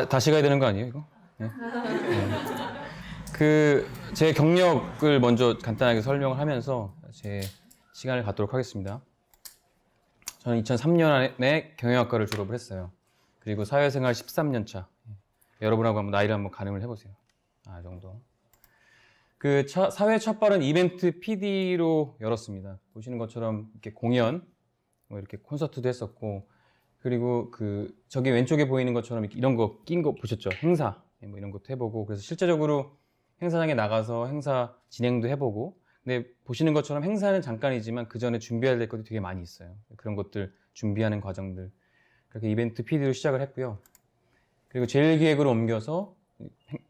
다시 가야 되는 거 아니에요, 이거? 네. 제 경력을 먼저 간단하게 설명을 하면서 제 시간을 갖도록 하겠습니다. 저는 2003년에 경영학과를 졸업을 했어요. 그리고 사회생활 13년 차. 여러분하고 한번 나이를 한번 가늠을 해보세요. 정도. 사회 첫 발은 이벤트 PD로 열었습니다. 보시는 것처럼 이렇게 공연, 뭐 이렇게 콘서트도 했었고, 그리고 저기 왼쪽에 보이는 것처럼 이런 거 낀 거 보셨죠? 행사, 뭐 이런 것도 해보고, 그래서 실제적으로 행사장에 나가서 행사 진행도 해보고, 근데 보시는 것처럼 행사는 잠깐이지만 그 전에 준비해야 될 것이 되게 많이 있어요. 그런 것들 준비하는 과정들. 그렇게 이벤트 PD로 시작을 했고요. 그리고 제일기획으로 옮겨서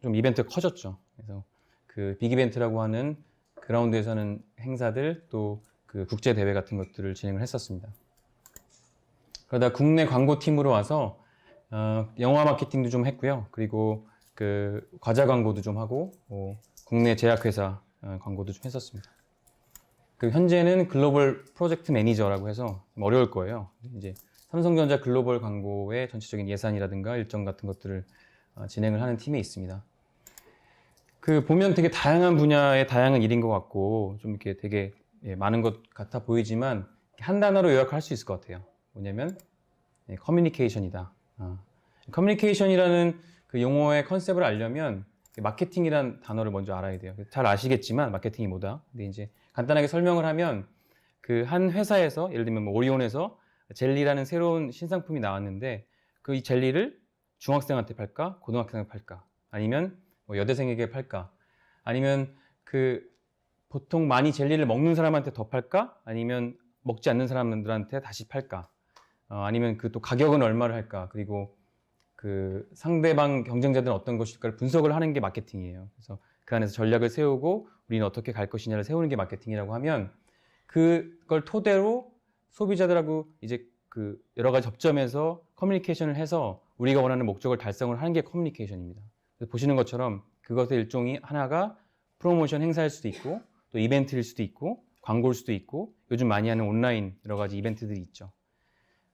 좀 이벤트가 커졌죠. 그래서 빅이벤트라고 하는 그라운드에서 하는 행사들, 또 국제 대회 같은 것들을 진행을 했었습니다. 그러다 국내 광고팀으로 와서 영화 마케팅도 좀 했고요. 그리고 과자 광고도 좀 하고, 국내 제약회사 광고도 좀 했었습니다. 현재는 글로벌 프로젝트 매니저라고 해서 좀 어려울 거예요. 이제 삼성전자 글로벌 광고의 전체적인 예산이라든가 일정 같은 것들을 진행을 하는 팀에 있습니다. 보면 되게 다양한 분야의 다양한 일인 것 같고, 좀 이렇게 되게 많은 것 같아 보이지만, 한 단어로 요약할 수 있을 것 같아요. 뭐냐면, 커뮤니케이션이다. 커뮤니케이션이라는 용어의 컨셉을 알려면, 마케팅이란 단어를 먼저 알아야 돼요. 잘 아시겠지만, 마케팅이 뭐다. 근데 이제 간단하게 설명을 하면, 한 회사에서, 예를 들면 오리온에서 젤리라는 새로운 신상품이 나왔는데, 이 젤리를 중학생한테 팔까? 고등학생한테 팔까? 아니면 여대생에게 팔까? 아니면 보통 많이 젤리를 먹는 사람한테 더 팔까? 아니면 먹지 않는 사람들한테 다시 팔까? 아니면 또 가격은 얼마를 할까? 그리고 상대방 경쟁자들은 어떤 것일까를 분석을 하는 게 마케팅이에요. 그래서 그 안에서 전략을 세우고 우리는 어떻게 갈 것이냐를 세우는 게 마케팅이라고 하면, 그걸 토대로 소비자들하고 이제 여러 가지 접점에서 커뮤니케이션을 해서 우리가 원하는 목적을 달성을 하는 게 커뮤니케이션입니다. 그래서 보시는 것처럼 그것의 일종이 하나가 프로모션 행사일 수도 있고, 또 이벤트일 수도 있고, 광고일 수도 있고, 요즘 많이 하는 온라인 여러 가지 이벤트들이 있죠.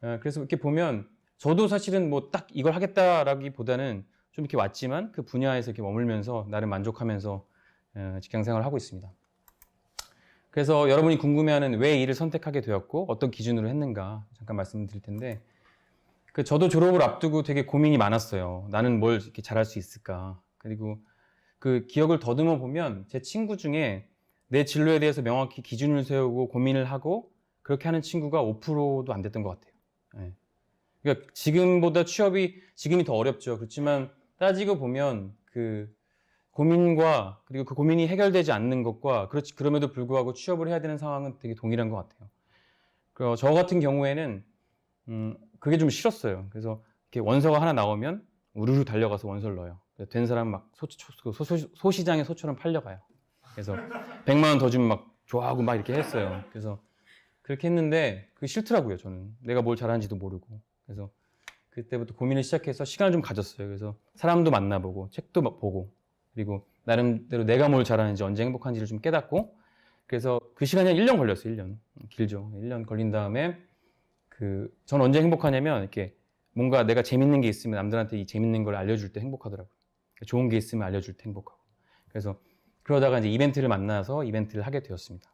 그래서 이렇게 보면 저도 사실은 딱 이걸 하겠다라기보다는 좀 이렇게 왔지만 그 분야에서 이렇게 머물면서 나름 만족하면서 직장 생활을 하고 있습니다. 그래서 여러분이 궁금해하는 왜 이 일을 선택하게 되었고 어떤 기준으로 했는가 잠깐 말씀드릴 텐데, 저도 졸업을 앞두고 되게 고민이 많았어요. 나는 뭘 이렇게 잘할 수 있을까? 그리고 기억을 더듬어 보면 제 친구 중에 내 진로에 대해서 명확히 기준을 세우고 고민을 하고 그렇게 하는 친구가 5%도 안 됐던 것 같아요. 네. 그러니까 지금보다 지금이 더 어렵죠. 그렇지만 따지고 보면 고민과 그리고 그 고민이 해결되지 않는 것과 그럼에도 불구하고 취업을 해야 되는 상황은 되게 동일한 것 같아요. 저 같은 경우에는 그게 좀 싫었어요. 그래서 이렇게 원서가 하나 나오면 우르르 달려가서 원서를 넣어요. 된 사람 막 소시장에 소처럼 팔려가요. 그래서 100만 원 더 주면 막 좋아하고 막 이렇게 했어요. 그래서 그렇게 했는데 그게 싫더라고요. 저는 내가 뭘 잘하는지도 모르고. 그래서 그때부터 고민을 시작해서 시간을 좀 가졌어요. 그래서 사람도 만나보고 책도 보고, 그리고 나름대로 내가 뭘 잘하는지 언제 행복한지를 좀 깨닫고, 그래서 그 시간이 한 1년 걸렸어요. 1년. 길죠. 1년 걸린 다음에 전 언제 행복하냐면 이렇게 뭔가 내가 재밌는 게 있으면 남들한테 이 재밌는 걸 알려줄 때 행복하더라고요. 좋은 게 있으면 알려줄 때 행복하고. 그래서 그러다가 이제 이벤트를 만나서 이벤트를 하게 되었습니다.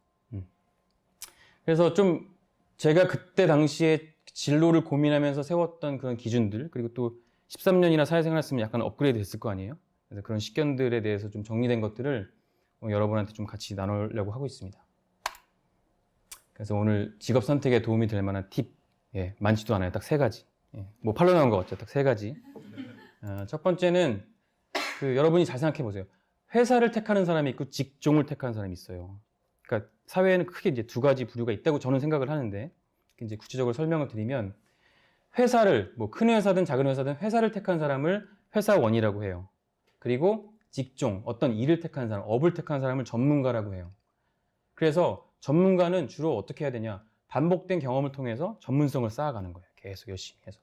그래서 좀 제가 그때 당시에 진로를 고민하면서 세웠던 그런 기준들, 그리고 또 13년이나 사회생활 했으면 약간 업그레이드 됐을 거 아니에요? 그래서 그런 식견들에 대해서 좀 정리된 것들을 여러분한테 좀 같이 나누려고 하고 있습니다. 그래서 오늘 직업 선택에 도움이 될 만한 팁, 많지도 않아요. 딱 3가지. 뭐 팔로 나온 것 같죠? 딱 3가지. 첫 번째는 여러분이 잘 생각해 보세요. 회사를 택하는 사람이 있고 직종을 택하는 사람이 있어요. 그러니까 사회에는 크게 이제 2가지 부류가 있다고 저는 생각을 하는데, 이제 구체적으로 설명을 드리면, 회사를 큰 회사든 작은 회사든 회사를 택한 사람을 회사원이라고 해요. 그리고 직종, 어떤 일을 택한 사람, 업을 택한 사람을 전문가라고 해요. 그래서 전문가는 주로 어떻게 해야 되냐? 반복된 경험을 통해서 전문성을 쌓아가는 거예요. 계속 열심히 해서.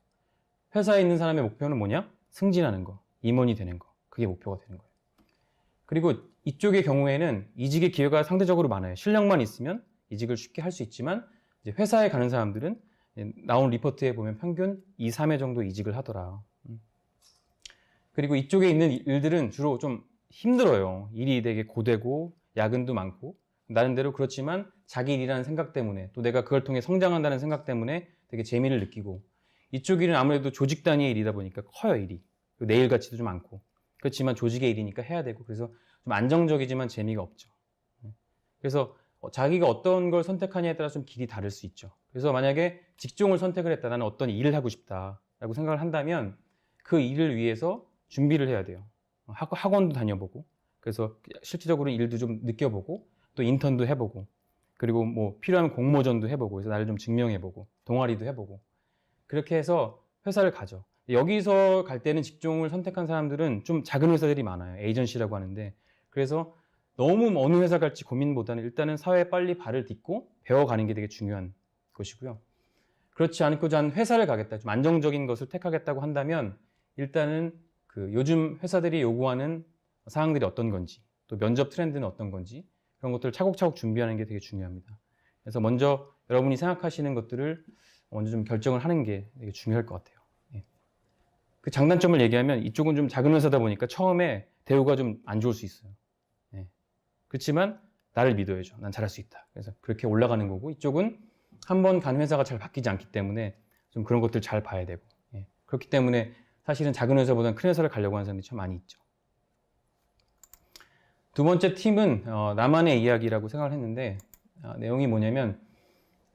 회사에 있는 사람의 목표는 뭐냐? 승진하는 거, 임원이 되는 거. 그게 목표가 되는 거예요. 그리고 이쪽의 경우에는 이직의 기회가 상대적으로 많아요. 실력만 있으면 이직을 쉽게 할 수 있지만, 이제 회사에 가는 사람들은 나온 리포트에 보면 평균 2, 3회 정도 이직을 하더라. 그리고 이쪽에 있는 일들은 주로 좀 힘들어요. 일이 되게 고되고 야근도 많고 나름대로 그렇지만 자기 일이라는 생각 때문에 또 내가 그걸 통해 성장한다는 생각 때문에 되게 재미를 느끼고 이쪽 일은 아무래도 조직 단위의 일이다 보니까 커요, 일이. 내일 가치도 좀 많고 그렇지만 조직의 일이니까 해야 되고 그래서 좀 안정적이지만 재미가 없죠. 그래서 자기가 어떤 걸 선택하냐에 따라 좀 길이 다를 수 있죠. 그래서 만약에 직종을 선택을 했다, 나는 어떤 일을 하고 싶다라고 생각을 한다면 그 일을 위해서 준비를 해야 돼요. 학원도 다녀보고 그래서 실질적으로 일도 좀 느껴보고 또 인턴도 해보고 그리고 뭐 필요하면 공모전도 해보고 그래서 나를 좀 증명해보고 동아리도 해보고 그렇게 해서 회사를 가죠. 여기서 갈 때는 직종을 선택한 사람들은 좀 작은 회사들이 많아요. 에이전시라고 하는데 그래서 너무 어느 회사 갈지 고민보다는 일단은 사회에 빨리 발을 딛고 배워가는 게 되게 중요한 것이고요. 그렇지 않고자 한 회사를 가겠다, 좀 안정적인 것을 택하겠다고 한다면 일단은 그 요즘 회사들이 요구하는 사항들이 어떤 건지 또 면접 트렌드는 어떤 건지 그런 것들을 차곡차곡 준비하는 게 되게 중요합니다. 그래서 먼저 여러분이 생각하시는 것들을 먼저 좀 결정을 하는 게 되게 중요할 것 같아요. 예. 그 장단점을 얘기하면 이쪽은 좀 작은 회사다 보니까 처음에 대우가 좀 안 좋을 수 있어요. 예. 그렇지만 나를 믿어야죠. 난 잘할 수 있다. 그래서 그렇게 올라가는 거고 이쪽은 한 번 간 회사가 잘 바뀌지 않기 때문에 좀 그런 것들 잘 봐야 되고 예. 그렇기 때문에 사실은 작은 회사보다는 큰 회사를 가려고 하는 사람들이 참 많이 있죠. 두 번째 팁은 나만의 이야기라고 생각을 했는데 내용이 뭐냐면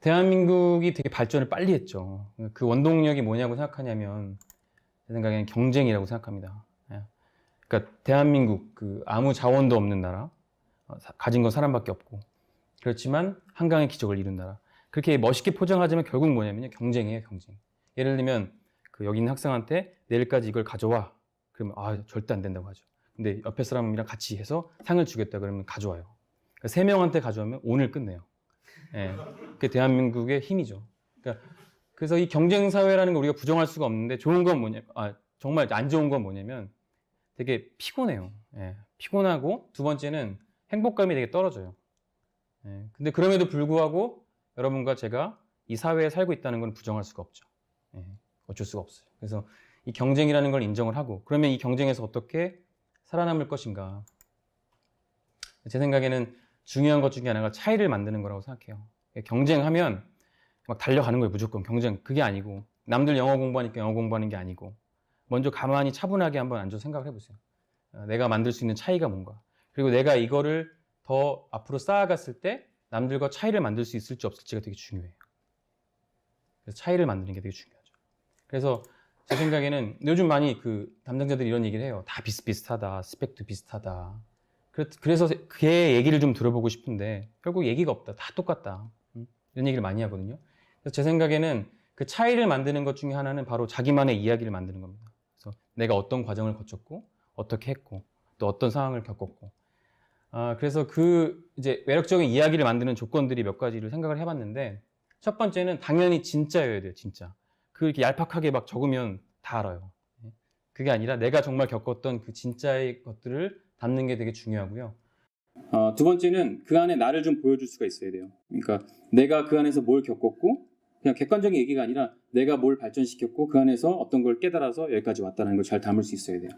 대한민국이 되게 발전을 빨리 했죠. 그 원동력이 뭐냐고 생각하냐면 제 생각에는 경쟁이라고 생각합니다. 예. 그러니까 대한민국 그 아무 자원도 없는 나라, 가진 건 사람밖에 없고 그렇지만 한강의 기적을 이룬 나라. 그렇게 멋있게 포장하지만 결국 뭐냐면요, 경쟁이에요, 경쟁. 예를 들면 그 여기 있는 학생한테 내일까지 이걸 가져와. 그러면 절대 안 된다고 하죠. 근데 옆에 사람이랑 같이 해서 상을 주겠다 그러면 가져와요. 그러니까 3명한테 가져오면 오늘 끝내요. 예. 그게 대한민국의 힘이죠. 그러니까 그래서 이 경쟁 사회라는 걸 우리가 부정할 수가 없는데 좋은 건 정말 안 좋은 건 뭐냐면 되게 피곤해요. 예. 피곤하고 두 번째는 행복감이 되게 떨어져요. 예. 근데 그럼에도 불구하고 여러분과 제가 이 사회에 살고 있다는 건 부정할 수가 없죠. 예. 어쩔 수가 없어요. 그래서 이 경쟁이라는 걸 인정을 하고 그러면 이 경쟁에서 어떻게 살아남을 것인가. 제 생각에는 중요한 것 중에 하나가 차이를 만드는 거라고 생각해요. 경쟁하면 막 달려가는 거예요, 무조건. 경쟁. 그게 아니고 남들 영어 공부하니까 영어 공부하는 게 아니고 먼저 가만히 차분하게 한번 앉아서 생각을 해보세요. 내가 만들 수 있는 차이가 뭔가. 그리고 내가 이거를 더 앞으로 쌓아갔을 때 남들과 차이를 만들 수 있을지 없을지가 되게 중요해요. 그래서 차이를 만드는 게 되게 중요하죠. 그래서 제 생각에는 요즘 많이 그 담당자들이 이런 얘기를 해요. 다 비슷비슷하다. 스펙도 비슷하다. 그래서 걔 얘기를 좀 들어보고 싶은데 결국 얘기가 없다. 다 똑같다. 이런 얘기를 많이 하거든요. 그래서 제 생각에는 그 차이를 만드는 것 중에 하나는 바로 자기만의 이야기를 만드는 겁니다. 그래서 내가 어떤 과정을 거쳤고 어떻게 했고 또 어떤 상황을 겪었고 그래서 그 이제 매력적인 이야기를 만드는 조건들이 몇 가지를 생각을 해봤는데 첫 번째는 당연히 진짜여야 돼요. 진짜. 그렇게 얄팍하게 막 적으면 다 알아요. 그게 아니라 내가 정말 겪었던 그 진짜의 것들을 담는 게 되게 중요하고요. 두 번째는 그 안에 나를 좀 보여줄 수가 있어야 돼요. 그러니까 내가 그 안에서 뭘 겪었고 그냥 객관적인 얘기가 아니라 내가 뭘 발전시켰고 그 안에서 어떤 걸 깨달아서 여기까지 왔다는 걸 잘 담을 수 있어야 돼요.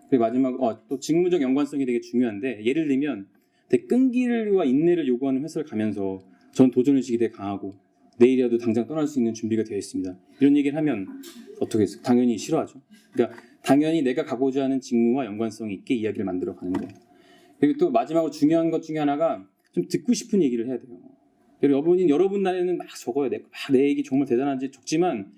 그리고 마지막 또 직무적 연관성이 되게 중요한데 예를 들면 되게 끈기와 인내를 요구하는 회사를 가면서 전 도전의식이 되게 강하고 내일이라도 당장 떠날 수 있는 준비가 되어 있습니다. 이런 얘기를 하면 어떻게 했어요? 당연히 싫어하죠. 그러니까 당연히 내가 가고자 하는 직무와 연관성이 있게 이야기를 만들어 가는 거예요. 그리고 또 마지막으로 중요한 것 중에 하나가 좀 듣고 싶은 얘기를 해야 돼요. 여러분 나에는 막 적어요. 내 얘기 정말 대단한지 적지만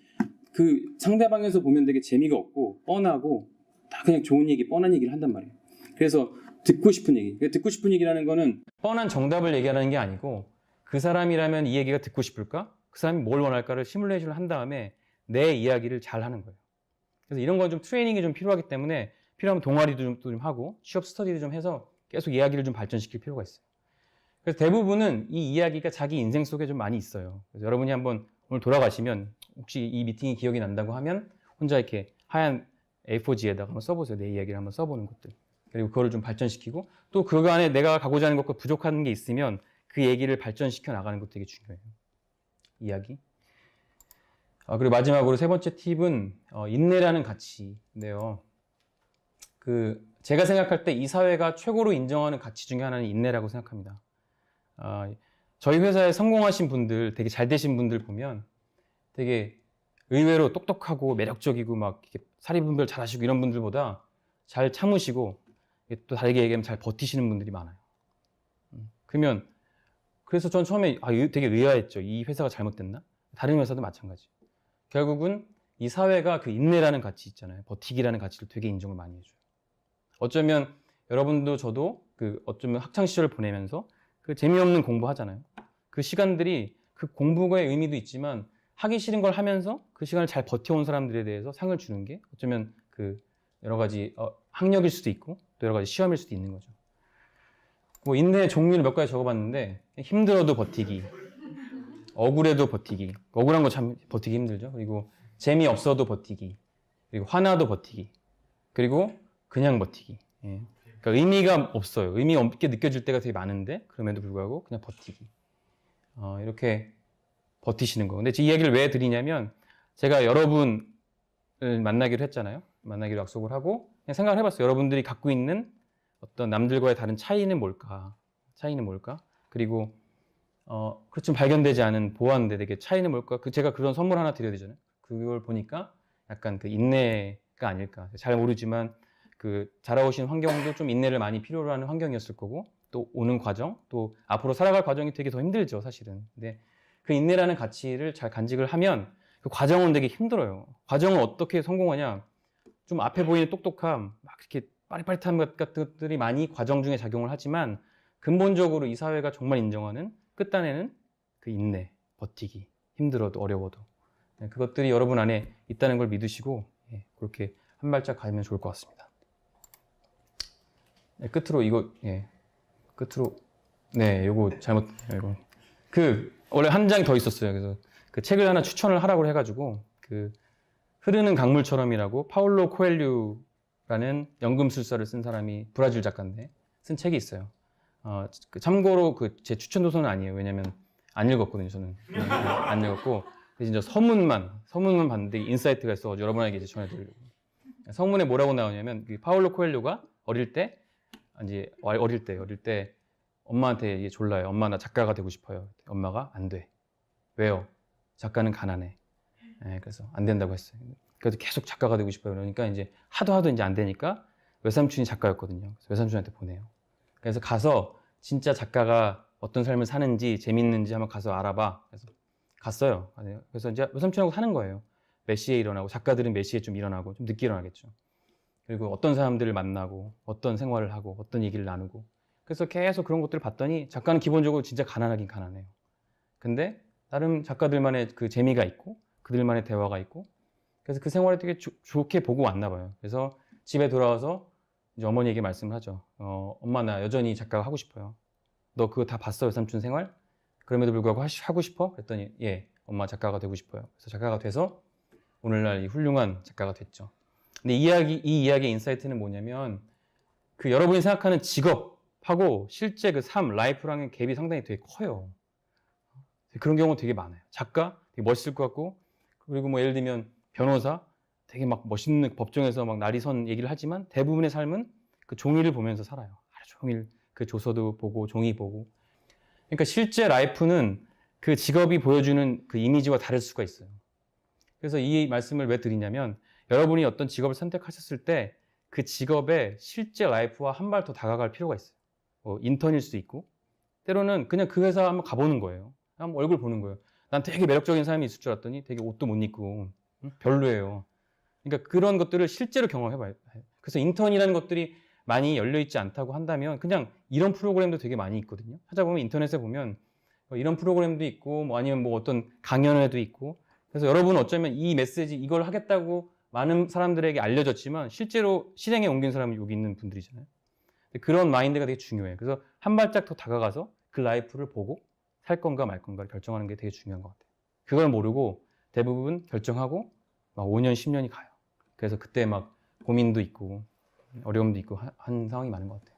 그 상대방에서 보면 되게 재미가 없고 뻔하고 다 그냥 좋은 얘기, 뻔한 얘기를 한단 말이에요. 그래서 듣고 싶은 얘기. 듣고 싶은 얘기라는 거는 뻔한 정답을 얘기하는 게 아니고 그 사람이라면 이 얘기가 듣고 싶을까? 그 사람이 뭘 원할까를 시뮬레이션을 한 다음에 내 이야기를 잘 하는 거예요. 그래서 이런 건 좀 트레이닝이 좀 필요하기 때문에 필요하면 동아리도 좀 하고 취업 스터디도 좀 해서 계속 이야기를 좀 발전시킬 필요가 있어요. 그래서 대부분은 이 이야기가 자기 인생 속에 좀 많이 있어요. 그래서 여러분이 한번 오늘 돌아가시면 혹시 이 미팅이 기억이 난다고 하면 혼자 이렇게 하얀 A4지에다가 한번 써보세요. 내 이야기를 한번 써보는 것들. 그리고 그거를 좀 발전시키고 또 그 안에 내가 가고자 하는 것과 부족한 게 있으면 그 얘기를 발전시켜 나가는 것도 되게 중요해요. 이야기. 그리고 마지막으로 세 번째 팁은 인내라는 가치인데요. 제가 생각할 때 이 사회가 최고로 인정하는 가치 중에 하나는 인내라고 생각합니다. 저희 회사에 성공하신 분들, 되게 잘 되신 분들 보면 되게 의외로 똑똑하고 매력적이고 막 이렇게 사리분별 잘하시고 이런 분들보다 잘 참으시고 또 다르게 얘기하면 잘 버티시는 분들이 많아요. 그러면 그래서 전 처음에 되게 의아했죠. 이 회사가 잘못됐나? 다른 회사도 마찬가지. 결국은 이 사회가 그 인내라는 가치 있잖아요. 버티기라는 가치를 되게 인정을 많이 해줘요. 어쩌면 여러분도 저도 어쩌면 학창 시절을 보내면서 그 재미없는 공부 하잖아요. 그 시간들이 그 공부의 의미도 있지만 하기 싫은 걸 하면서 그 시간을 잘 버텨온 사람들에 대해서 상을 주는 게 어쩌면 여러 가지 학력일 수도 있고 또 여러 가지 시험일 수도 있는 거죠. 뭐 인내의 종류를 몇 가지 적어봤는데 힘들어도 버티기, 억울해도 버티기, 억울한 거 참 버티기 힘들죠. 그리고 재미없어도 버티기, 그리고 화나도 버티기, 그리고 그냥 버티기. 예. 그러니까 의미가 없어요. 의미 없게 느껴질 때가 되게 많은데 그럼에도 불구하고 그냥 버티기. 이렇게 버티시는 거. 근데 이 이야기를 왜 드리냐면 제가 여러분을 만나기로 했잖아요. 만나기로 약속을 하고 그냥 생각을 해봤어요. 여러분들이 갖고 있는 어떤 남들과의 다른 차이는 뭘까? 차이는 뭘까? 그리고 그렇지만 발견되지 않은 보았는데 되게 차이는 뭘까? 제가 그런 선물 하나 드려야 되잖아요. 그걸 보니까 약간 인내가 아닐까. 잘 모르지만 자라오신 환경도 좀 인내를 많이 필요로 하는 환경이었을 거고 또 오는 과정, 또 앞으로 살아갈 과정이 되게 더 힘들죠, 사실은. 근데 그 인내라는 가치를 잘 간직을 하면 그 과정은 되게 힘들어요. 과정을 어떻게 성공하냐? 좀 앞에 보이는 똑똑함, 막 이렇게 빠릿빠릿한 것 같은 것들이 많이 과정 중에 작용을 하지만 근본적으로 이 사회가 정말 인정하는 끝단에는 그 인내, 버티기, 힘들어도 어려워도 그것들이 여러분 안에 있다는 걸 믿으시고 그렇게 한 발짝 가면 좋을 것 같습니다. 끝으로 끝으로 요거 잘못 이거 원래 한 장이 더 있었어요. 그래서 그 책을 하나 추천을 하라고 해가지고 흐르는 강물처럼이라고 파울로 코엘류라는 연금술사를 쓴 사람이 브라질 작가인데 쓴 책이 있어요. 참고로 제 추천 도서는 아니에요. 왜냐면 안 읽었거든요. 저는 안 읽었고 진짜 서문만 봤는데 인사이트가 있어가지고 여러분에게 이제 전해드리려고. 서문에 뭐라고 나오냐면 파울로 코엘류가 어릴 때 엄마한테 이게 졸라요. 엄마 나 작가가 되고 싶어요. 엄마가 안 돼. 왜요? 작가는 가난해. 그래서 안 된다고 했어요. 그래도 계속 작가가 되고 싶어요. 그러니까 이제 하도 이제 안 되니까 외삼촌이 작가였거든요. 그래서 외삼촌한테 보내요. 그래서 가서 진짜 작가가 어떤 삶을 사는지 재밌는지 한번 가서 알아봐. 그래서 갔어요. 그래서 이제 외삼촌하고 사는 거예요. 몇 시에 일어나고 작가들은 몇 시에 좀 일어나고 좀 늦게 일어나겠죠. 그리고 어떤 사람들을 만나고 어떤 생활을 하고 어떤 얘기를 나누고 그래서 계속 그런 것들을 봤더니 작가는 기본적으로 진짜 가난하긴 가난해요. 근데 나름 작가들만의 그 재미가 있고 그들만의 대화가 있고 그래서 그 생활을 되게 좋게 보고 왔나 봐요. 그래서 집에 돌아와서 이제 어머니에게 말씀을 하죠. 엄마 나 여전히 작가가 하고 싶어요. 너 그거 다 봤어? 외삼촌 생활? 그럼에도 불구하고 하고 싶어? 그랬더니 예, 엄마 작가가 되고 싶어요. 그래서 작가가 돼서 오늘날 이 훌륭한 작가가 됐죠. 근데 이 이야기의 인사이트는 뭐냐면 여러분이 생각하는 직업하고 실제 그 삶, 라이프랑의 갭이 상당히 되게 커요. 그런 경우가 되게 많아요. 작가 되게 멋있을 것 같고 그리고 뭐 예를 들면 변호사 되게 막 멋있는 법정에서 막 날이 선 얘기를 하지만 대부분의 삶은 그 종이를 보면서 살아요. 하루 종일 그 조서도 보고 종이 보고. 그러니까 실제 라이프는 그 직업이 보여주는 그 이미지와 다를 수가 있어요. 그래서 이 말씀을 왜 드리냐면 여러분이 어떤 직업을 선택하셨을 때 그 직업의 실제 라이프와 한 발 더 다가갈 필요가 있어요. 인턴일 수도 있고 때로는 그냥 그 회사 한번 가보는 거예요. 한번 얼굴 보는 거예요. 난 되게 매력적인 사람이 있을 줄 알았더니 되게 옷도 못 입고 별로예요. 그러니까 그런 것들을 실제로 경험해봐요. 그래서 인턴이라는 것들이 많이 열려있지 않다고 한다면 그냥 이런 프로그램도 되게 많이 있거든요. 찾아보면 인터넷에 보면 이런 프로그램도 있고 뭐 아니면 뭐 어떤 강연회도 있고 그래서 여러분은 어쩌면 이 메시지 이걸 하겠다고 많은 사람들에게 알려졌지만 실제로 실행에 옮긴 사람이 여기 있는 분들이잖아요. 그런 마인드가 되게 중요해요. 그래서 한 발짝 더 다가가서 그 라이프를 보고 살 건가 말 건가를 결정하는 게 되게 중요한 것 같아요. 그걸 모르고 대부분 결정하고 막 5년, 10년이 가요. 그래서 그때 막 고민도 있고 어려움도 있고 한 상황이 많은 것 같아요.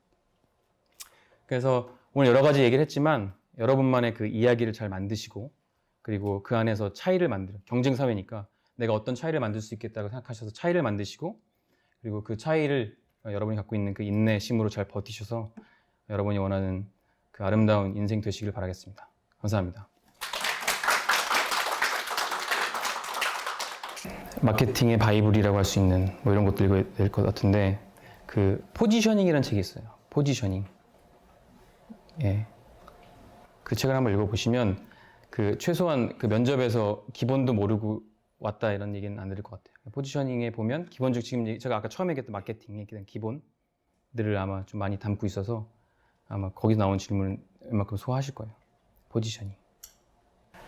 그래서 오늘 여러 가지 얘기를 했지만 여러분만의 그 이야기를 잘 만드시고 그리고 그 안에서 차이를 경쟁 사회니까 내가 어떤 차이를 만들 수 있겠다고 생각하셔서 차이를 만드시고 그리고 그 차이를 여러분이 갖고 있는 그 인내심으로 잘 버티셔서 여러분이 원하는 그 아름다운 인생 되시길 바라겠습니다. 감사합니다. 마케팅의 바이블이라고 할 수 있는 뭐 이런 것도 읽어야 될 것 같은데 그 포지셔닝이라는 책이 있어요. 포지셔닝. 예. 그 책을 한번 읽어보시면 그 최소한 그 면접에서 기본도 모르고 왔다 이런 얘기는 안 들을 것 같아요. 포지셔닝에 보면 기본적 지금 제가 아까 처음에 얘기했던 마케팅에 대한 기본들을 아마 좀 많이 담고 있어서 아마 거기서 나온 질문은 웬만큼 소화하실 거예요. 포지셔닝.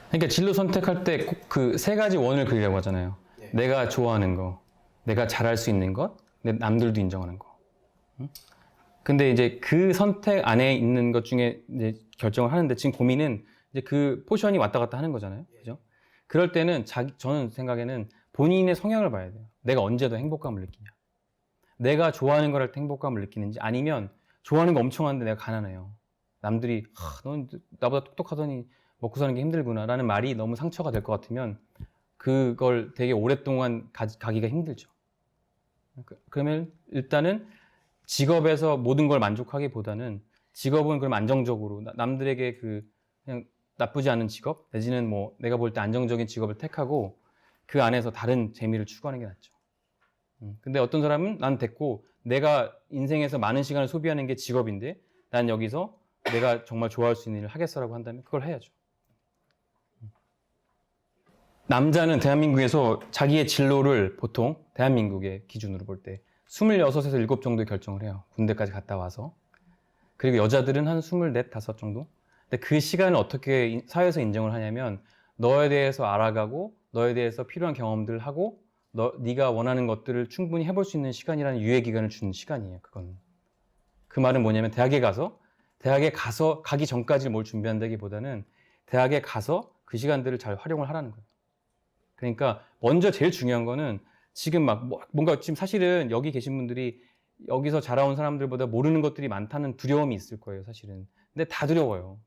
그러니까 진로 선택할 때 꼭 그 세 가지 원을 그리라고 하잖아요. 네. 내가 좋아하는 거, 내가 잘할 수 있는 것, 남들도 인정하는 거. 응? 근데 이제 그 선택 안에 있는 것 중에 이제 결정을 하는데 지금 고민은 이제 그 포지션이 왔다 갔다 하는 거잖아요. 그죠? 그럴 때는 저는 생각에는 본인의 성향을 봐야 돼요. 내가 언제 더 행복감을 느끼냐. 내가 좋아하는 걸 할 때 행복감을 느끼는지 아니면 좋아하는 거 엄청 하는데 내가 가난해요. 남들이 넌 나보다 똑똑하더니 먹고 사는 게 힘들구나 라는 말이 너무 상처가 될 것 같으면 그걸 되게 오랫동안 가기가 힘들죠. 그러면 일단은 직업에서 모든 걸 만족하기보다는 직업은 그럼 안정적으로 남들에게 그냥 나쁘지 않은 직업 내지는 뭐 내가 볼 때 안정적인 직업을 택하고 그 안에서 다른 재미를 추구하는 게 낫죠. 근데 어떤 사람은 난 됐고 내가 인생에서 많은 시간을 소비하는 게 직업인데 난 여기서 내가 정말 좋아할 수 있는 일을 하겠어라고 한다면 그걸 해야죠. 남자는 대한민국에서 자기의 진로를 보통 대한민국의 기준으로 볼 때 26에서 7 정도에 결정을 해요. 군대까지 갔다 와서. 그리고 여자들은 한 24, 5 정도? 근데 그 시간을 어떻게 사회에서 인정을 하냐면 너에 대해서 알아가고 너에 대해서 필요한 경험들을 하고 네가 원하는 것들을 충분히 해볼 수 있는 시간이라는 유예 기간을 주는 시간이에요. 그건. 그 말은 뭐냐면 대학에 가서 가기 전까지 뭘 준비한다기보다는 대학에 가서 그 시간들을 잘 활용을 하라는 거예요. 그러니까 먼저 제일 중요한 거는 지금 막 뭔가 지금 사실은 여기 계신 분들이 여기서 자라온 사람들보다 모르는 것들이 많다는 두려움이 있을 거예요, 사실은. 근데 다 두려워요.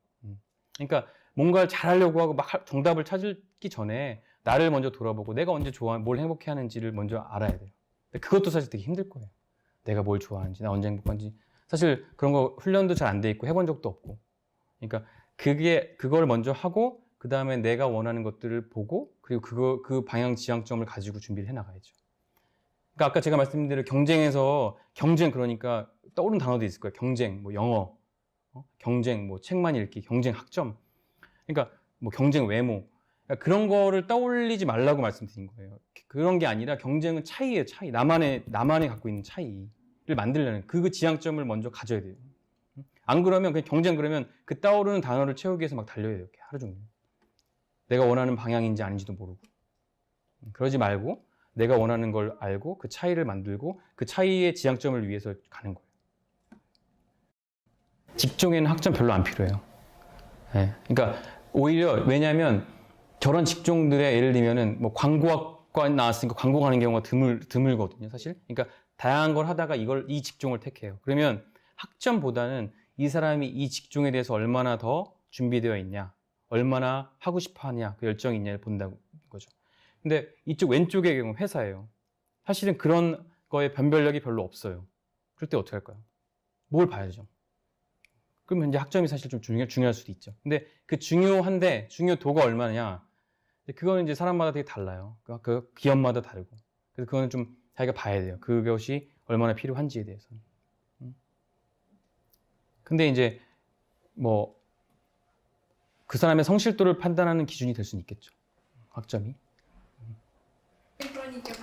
그러니까 뭔가를 잘하려고 하고 막 정답을 찾기 전에 나를 먼저 돌아보고 내가 언제 뭘 행복해 하는지를 먼저 알아야 돼요. 근데 그것도 사실 되게 힘들 거예요. 내가 뭘 좋아하는지, 나 언제 행복한지. 사실 그런 거 훈련도 잘 안 돼 있고 해본 적도 없고. 그러니까 그걸 먼저 하고 그 다음에 내가 원하는 것들을 보고 그리고 그 방향 지향점을 가지고 준비를 해나가야죠. 그러니까 아까 제가 말씀드린 대로 경쟁 그러니까 떠오르는 단어도 있을 거예요. 경쟁, 뭐 영어, 경쟁, 뭐 책만 읽기, 경쟁 학점. 그러니까 뭐 경쟁 외모. 그러니까 그런 거를 떠올리지 말라고 말씀드린 거예요. 그런 게 아니라 경쟁은 차이예요, 차이. 나만의 갖고 있는 차이를 만들려는 그 지향점을 먼저 가져야 돼요. 안 그러면 그냥 경쟁 그러면 그 떠오르는 단어를 채우기 위해서 막 달려야 돼요. 하루 종일. 내가 원하는 방향인지 아닌지도 모르고. 그러지 말고 내가 원하는 걸 알고 그 차이를 만들고 그 차이의 지향점을 위해서 가는 거예요. 직종에는 학점 별로 안 필요해요. 네. 그러니까 오히려 왜냐하면 저런 직종들의 예를 들면은 뭐 광고학과 나왔으니까 광고 가는 경우가 드물거든요, 사실. 그러니까 다양한 걸 하다가 이 직종을 택해요. 그러면 학점보다는 이 사람이 이 직종에 대해서 얼마나 더 준비되어 있냐, 얼마나 하고 싶어 하냐, 그 열정이 있냐를 본다는 거죠. 근데 이쪽 왼쪽의 경우 회사예요. 사실은 그런 거에 변별력이 별로 없어요. 그럴 때 어떻게 할까요? 뭘 봐야죠? 그러면 이제 학점이 사실 좀 중요할 수도 있죠. 근데 그 중요도가 얼마냐? 그거는 이제 사람마다 되게 달라요. 그 기업마다 다르고. 그래서 그거는 좀 자기가 봐야 돼요. 그것이 얼마나 필요한지에 대해서는. 근데 이제 뭐 그 사람의 성실도를 판단하는 기준이 될 수는 있겠죠. 학점이. 그러니까